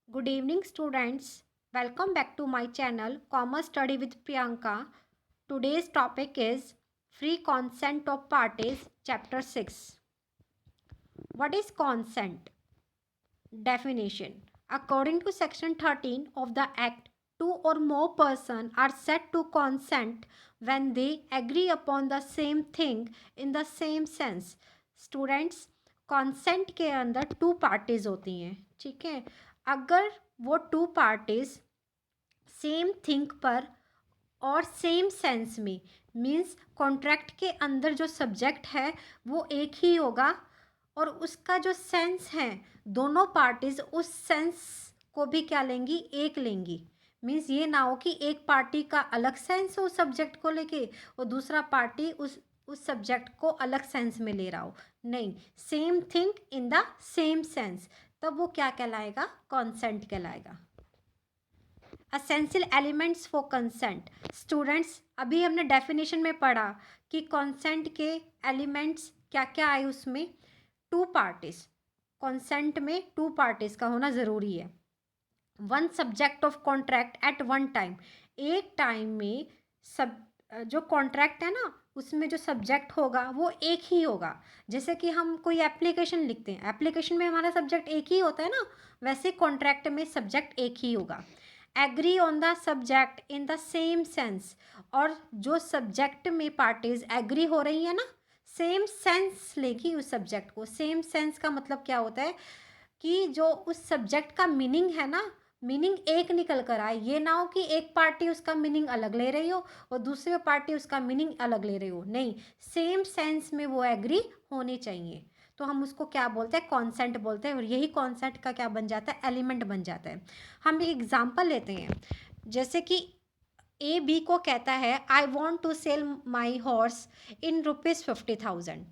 Good evening, students. Welcome back to my channel, Commerce Study with Priyanka. Today's topic is Free Consent of Parties, Chapter 6. What is consent? Definition. According to Section 13 of the Act, two or more persons are said to consent when they agree upon the same thing in the same sense. Students, consent के अंदर to parties होती हैं, ठीक है। अगर वो to parties same thing पर और सेम सेंस में, मीन्स कॉन्ट्रैक्ट के अंदर जो सब्जेक्ट है वो एक ही होगा और उसका जो सेंस है दोनों पार्टीज उस सेंस को भी क्या लेंगी, एक लेंगी। मीन्स ये ना हो कि एक पार्टी का अलग सेंस हो उस सब्जेक्ट को लेके और दूसरा पार्टी उस सब्जेक्ट को अलग सेंस में ले रहा हो। नहीं, same thing in the same sense, तब वो क्या कहलाएगा, कॉन्सेंट कहलाएगा। Essential elements for consent. Students, अभी हमने डेफिनेशन में पढ़ा कि कंसेंट के एलिमेंट्स क्या क्या आए उसमें, टू पार्टीज। कंसेंट में टू पार्टीज का होना ज़रूरी है। One subject of contract at one time, एक टाइम में सब जो कॉन्ट्रैक्ट है ना उसमें जो सब्जेक्ट होगा वो एक ही होगा। जैसे कि हम कोई एप्लीकेशन लिखते हैं, एप्लीकेशन में हमारा सब्जेक्ट एक ही होता है ना, वैसे कॉन्ट्रैक्ट में सब्जेक्ट एक ही होगा। Agree on the subject in the same sense, और जो सब्जेक्ट में पार्टीज एग्री हो रही है ना, सेम सेंस लेगी उस सब्जेक्ट को। सेम सेंस का मतलब क्या होता है कि जो उस सब्जेक्ट का मीनिंग है ना, मीनिंग एक निकल कर आए। ये ना हो कि एक पार्टी उसका मीनिंग अलग ले रही हो और दूसरी पार्टी उसका मीनिंग अलग ले रही हो। नहीं, सेम सेंस में वो एग्री होनी चाहिए, तो हम उसको क्या बोलते हैं, कॉन्सेंट बोलते हैं। और यही कॉन्सेंट का क्या बन जाता है, एलिमेंट बन जाता है। हम एक एग्जाम्पल लेते हैं, जैसे कि ए बी को कहता है I want to sell my horse in ₹50,000,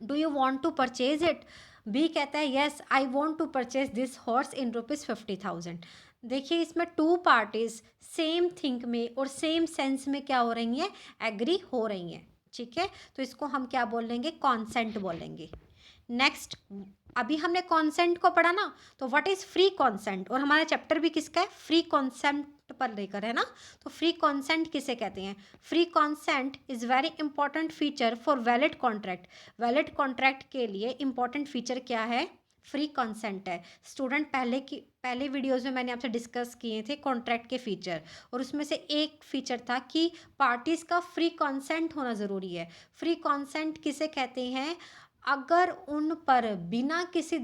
do you want to purchase it. B कहता है yes I want to purchase this horse in ₹50,000। देखिए, इसमें टू पार्टीज सेम थिंग में और सेम सेंस में क्या हो रही हैं, एग्री हो रही हैं, ठीक है। तो इसको हम क्या बोलेंगे, कॉन्सेंट बोलेंगे। नेक्स्ट, अभी हमने कॉन्सेंट को पढ़ा ना, तो व्हाट इज फ्री कॉन्सेंट, और हमारा चैप्टर भी किसका है, फ्री कॉन्सेंट पर लेकर है ना। तो फ्री कॉन्सेंट किसे कहते हैं, free consent is very important feature for valid contract. Valid contract के लिए इंपॉर्टेंट फीचर क्या है, फ्री कॉन्सेंट है। स्टूडेंट, पहले वीडियोज़ में मैंने आपसे डिस्कस किए थे कॉन्ट्रैक्ट के फीचर, और उसमें से एक फीचर था कि पार्टीज़ का फ्री कॉन्सेंट होना ज़रूरी है। फ्री कॉन्सेंट किसे कहते हैं, अगर उन पर बिना किसी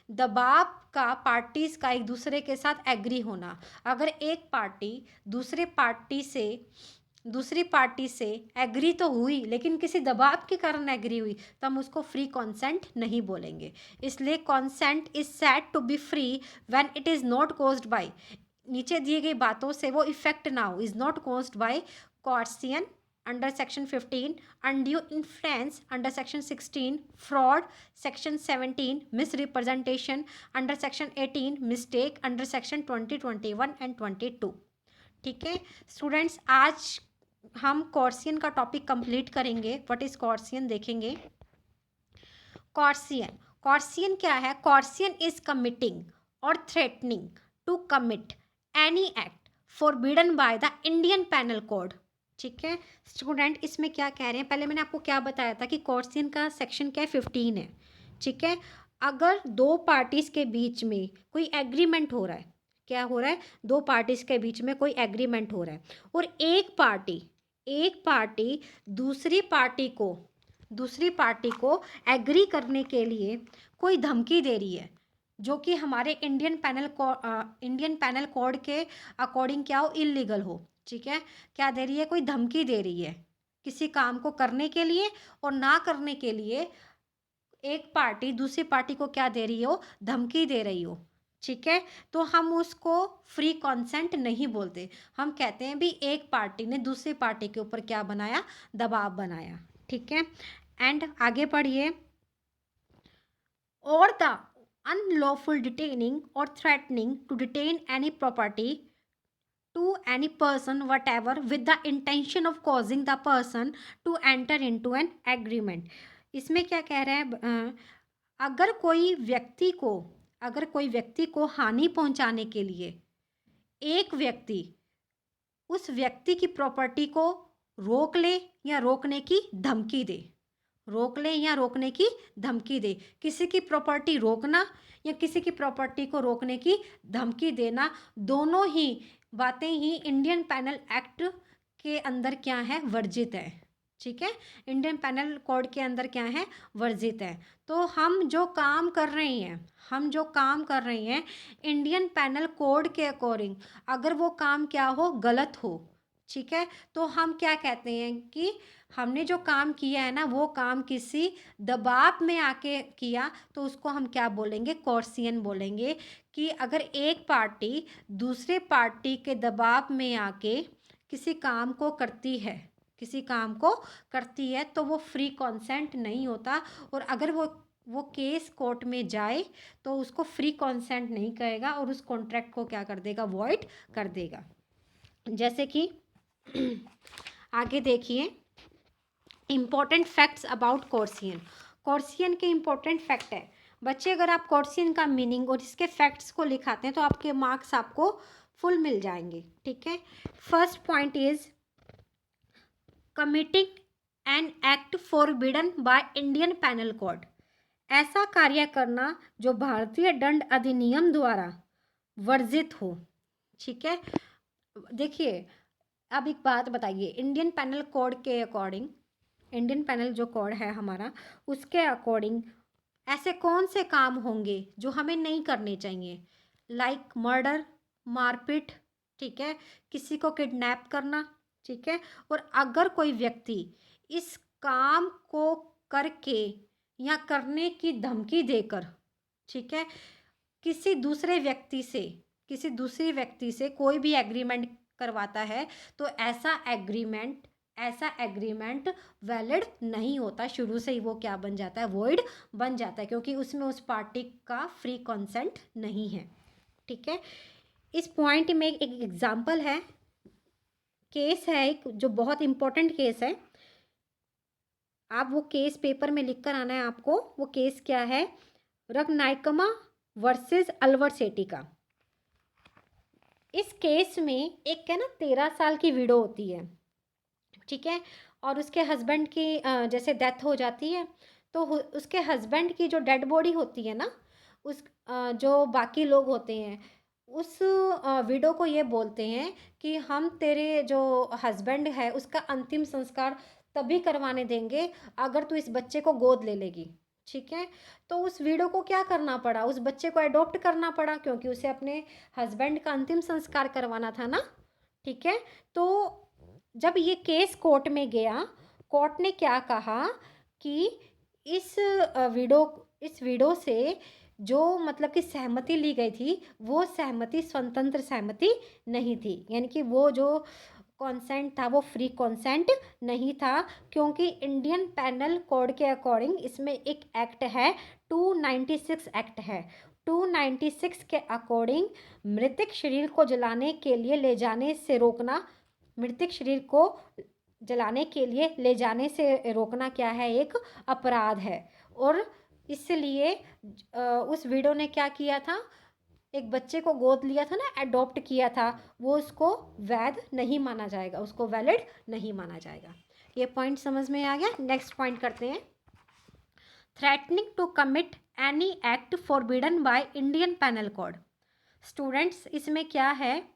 दबाव का पार्टीज का एक दूसरे के साथ एग्री होना। अगर एक पार्टी दूसरे दूसरी पार्टी से एग्री तो हुई लेकिन किसी दबाव के कारण एग्री हुई, तो हम उसको फ्री कॉन्सेंट नहीं बोलेंगे। इसलिए consent is said to be free when it is not caused by, नीचे दिए गई बातों से वो इफेक्ट ना हो, is not caused by coercion under section 15, undue influence under section 16, fraud section 17, misrepresentation under section 18, mistake under section 20, 21 and 22। ठीक है स्टूडेंट्स, आज हम कॉर्सियन का टॉपिक कंप्लीट करेंगे। व्हाट इज कॉर्सियन देखेंगे। कॉर्सियन, कॉर्सियन क्या है, कॉर्सियन इज कमिटिंग और threatening to commit any act forbidden by the Indian penal code. ठीक है स्टूडेंट, इसमें क्या कह रहे हैं, पहले मैंने आपको क्या बताया था कि कॉर्सियन का सेक्शन क्या है, 15 है। ठीक है, अगर दो पार्टीज के बीच में कोई एग्रीमेंट हो रहा है, क्या हो रहा है, दो पार्टीज के बीच में कोई एग्रीमेंट हो रहा है और एक पार्टी दूसरी पार्टी को एग्री करने के लिए कोई धमकी दे रही है, जो कि हमारे इंडियन पैनल कोड के अकॉर्डिंग क्या हो, इलीगल हो। ठीक है, क्या दे रही है, कोई धमकी दे रही है किसी काम को करने के लिए और ना करने के लिए, एक पार्टी दूसरी पार्टी को क्या दे रही हो, धमकी दे रही हो। ठीक है, तो हम उसको फ्री कॉन्सेंट नहीं बोलते, हम कहते हैं भी एक पार्टी ने दूसरी पार्टी के ऊपर क्या बनाया, दबाव बनाया। ठीक है, एंड आगे पढ़िए, और the unlawful detaining or threatening to detain any property to any person whatever with the intention of causing the person to enter into an agreement। इसमें क्या कह रहा है, अगर अगर कोई व्यक्ति को हानि पहुंचाने के लिए एक व्यक्ति उस व्यक्ति की प्रॉपर्टी को रोक ले या रोकने की धमकी दे, रोक ले या रोकने की धमकी दे, किसी की प्रॉपर्टी रोकना या किसी की प्रॉपर्टी को रोकने की धमकी देना, दोनों ही बातें ही इंडियन पैनल एक्ट के अंदर क्या है, वर्जित है। ठीक है, इंडियन पैनल कोड के अंदर क्या है, वर्जित है। तो हम जो काम कर रहे हैं इंडियन पैनल कोड के अकॉर्डिंग, अगर वो काम क्या हो, गलत हो, ठीक है, तो हम क्या कहते हैं कि हमने जो काम किया है ना, वो काम किसी दबाव में आके किया, तो उसको हम क्या बोलेंगे, कोर्सियन बोलेंगे। कि अगर एक पार्टी दूसरे पार्टी के दबाव में आके किसी काम को करती है तो वो फ्री कंसेंट नहीं होता। और अगर वो केस कोर्ट में जाए तो उसको फ्री कंसेंट नहीं कहेगा और उस कॉन्ट्रैक्ट को क्या कर देगा, वॉइड कर देगा। जैसे कि आगे देखिए, important facts about coercion. Coercion के इम्पोर्टेंट फैक्ट है बच्चे, अगर आप कोर्सियन का मीनिंग और इसके फैक्ट्स को लिखाते हैं तो आपके मार्क्स आपको फुल मिल जाएंगे। ठीक है, first point is committing an act forbidden by Indian penal code. ऐसा कार्य करना जो भारतीय दंड अधिनियम द्वारा वर्जित हो। ठीक है, देखिए अब एक बात बताइए, इंडियन पैनल कोड के अकॉर्डिंग, इंडियन पैनल जो कोड है हमारा, उसके अकॉर्डिंग ऐसे कौन से काम होंगे जो हमें नहीं करने चाहिए, लाइक मर्डर, मारपीट, ठीक है, किसी को किडनैप करना, ठीक है। और अगर कोई व्यक्ति इस काम को करके या करने की धमकी देकर, ठीक है, किसी दूसरे व्यक्ति से कोई भी एग्रीमेंट करवाता है तो ऐसा एग्रीमेंट वैलिड नहीं होता, शुरू से ही वो क्या बन जाता है, वॉइड बन जाता है, क्योंकि उसमें उस पार्टी का फ्री कंसेंट नहीं है। ठीक है, इस पॉइंट में एक एग्जांपल है, केस है एक जो बहुत इंपॉर्टेंट केस है, आप वो केस पेपर में लिख कर आना है आपको। वो केस क्या है, रगनायकमा वर्सेस अलवर सेठी का। इस केस में एक है ना 13 साल की विडो होती है, ठीक है, और उसके हस्बैंड की जैसे डेथ हो जाती है तो उसके हस्बैंड की जो डेड बॉडी होती है ना, उस जो बाकी लोग होते हैं उस विडो को ये बोलते हैं कि हम तेरे जो हस्बैंड है उसका अंतिम संस्कार तभी करवाने देंगे अगर तू इस बच्चे को गोद ले लेगी। ठीक है, तो उस विडो को क्या करना पड़ा, उस बच्चे को अडॉप्ट करना पड़ा, क्योंकि उसे अपने हस्बैंड का अंतिम संस्कार करवाना था ना। ठीक है, तो जब ये केस कोर्ट में गया, कोर्ट ने क्या कहा कि इस विडो से जो मतलब कि सहमति ली गई थी वो सहमति स्वतंत्र सहमति नहीं थी, यानी कि वो जो कॉन्सेंट था वो फ्री कॉन्सेंट नहीं था, क्योंकि इंडियन पैनल कोड के अकॉर्डिंग इसमें एक एक्ट है 296 एक्ट है। 296 के अकॉर्डिंग मृतक शरीर को जलाने के लिए ले जाने से रोकना, मृतक शरीर को जलाने के लिए ले जाने से रोकना क्या है, एक अपराध है। और इसलिए उस विडो ने क्या किया था, एक बच्चे को गोद लिया था ना, अडॉप्ट किया था, वो उसको वैध नहीं माना जाएगा, उसको वैलिड नहीं माना जाएगा। ये पॉइंट समझ में आ गया। नेक्स्ट पॉइंट करते हैं, threatening to commit any act forbidden by Indian penal code. Students, इसमें क्या है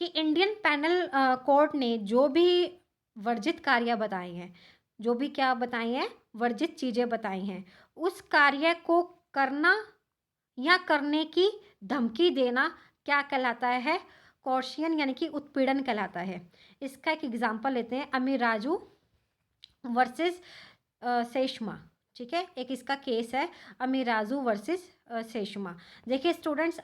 कि इंडियन पैनल कोड ने जो भी वर्जित कार्य बताए हैं, जो भी क्या बताई हैं, वर्जित चीज़ें बताई हैं, उस कार्य को करना या करने की धमकी देना क्या कहलाता है, कोर्शियन यानी कि उत्पीड़न कहलाता है। इसका एक एग्जांपल लेते हैं, अमीर राजू वर्सेस सेशमा। ठीक है, एक इसका केस है अमीर राजू वर्सेस सेशमा। देखिए स्टूडेंट्स,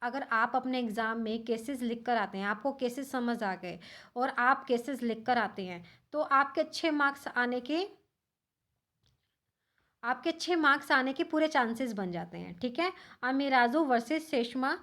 अगर आप अपने एग्ज़ाम में केसेस लिख कर आते हैं, आपको केसेस समझ आ गए और आप केसेस लिख कर आते हैं तो आपके अच्छे मार्क्स आने के पूरे चांसेस बन जाते हैं। ठीक है, अमीराजू वर्सेस सेशमा,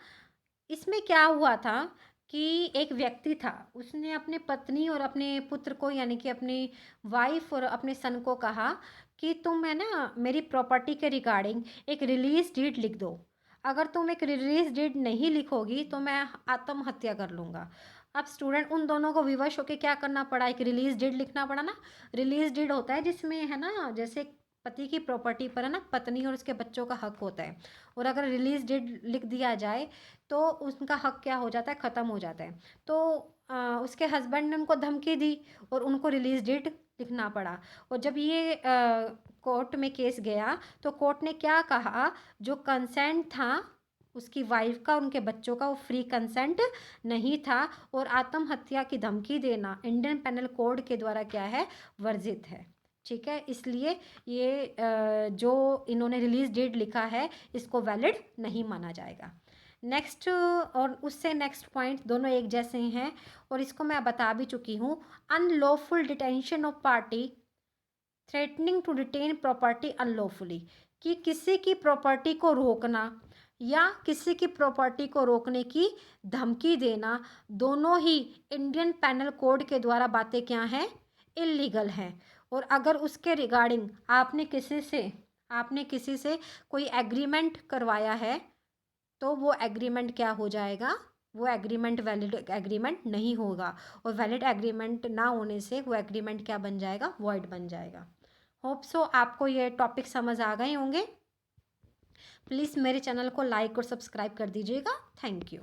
इसमें क्या हुआ था कि एक व्यक्ति था, उसने अपने पत्नी और अपने पुत्र को यानी कि अपनी वाइफ और अपने सन को कहा कि तुम है ना मेरी प्रॉपर्टी के रिगार्डिंग एक रिलीज़ डीड लिख दो। अगर तुम एक रिलीज़ डीड नहीं लिखोगी तो मैं आत्महत्या कर लूँगा। अब स्टूडेंट उन दोनों को विवश होके क्या करना पड़ा, एक रिलीज़ डीड लिखना पड़ा ना। रिलीज़ डीड होता है जिसमें है ना जैसे पति की प्रॉपर्टी पर है ना पत्नी और उसके बच्चों का हक होता है, और अगर रिलीज़ डीड लिख दिया जाए तो उसका हक क्या हो जाता है, ख़त्म हो जाता है। तो उसके हस्बैंड ने उनको धमकी दी और उनको रिलीज़ डीड लिखना पड़ा। और जब ये कोर्ट में केस गया तो कोर्ट ने क्या कहा, जो कंसेंट था उसकी वाइफ का, उनके बच्चों का, वो फ्री कंसेंट नहीं था, और आत्महत्या की धमकी देना इंडियन पेनल कोड के द्वारा क्या है, वर्जित है। ठीक है, इसलिए ये जो इन्होंने रिलीज डेट लिखा है इसको वैलिड नहीं माना जाएगा। नेक्स्ट और उससे नेक्स्ट पॉइंट दोनों एक जैसे हैं और इसको मैं बता भी चुकी हूँ। Unlawful detention of party threatening to detain property unlawfully, कि किसी की प्रॉपर्टी को रोकना या किसी की प्रॉपर्टी को रोकने की धमकी देना, दोनों ही इंडियन पेनल कोड के द्वारा बातें क्या हैं, इलीगल हैं। और अगर उसके रिगार्डिंग आपने किसी से कोई एग्रीमेंट करवाया है तो वो एग्रीमेंट क्या हो जाएगा, वो एग्रीमेंट वैलिड एग्रीमेंट नहीं होगा, और वैलिड एग्रीमेंट ना होने से वो एग्रीमेंट क्या बन जाएगा, वॉइड बन जाएगा। होप सो आपको ये टॉपिक समझ आ गए होंगे। प्लीज़ मेरे चैनल को लाइक और सब्सक्राइब कर दीजिएगा। Thank you.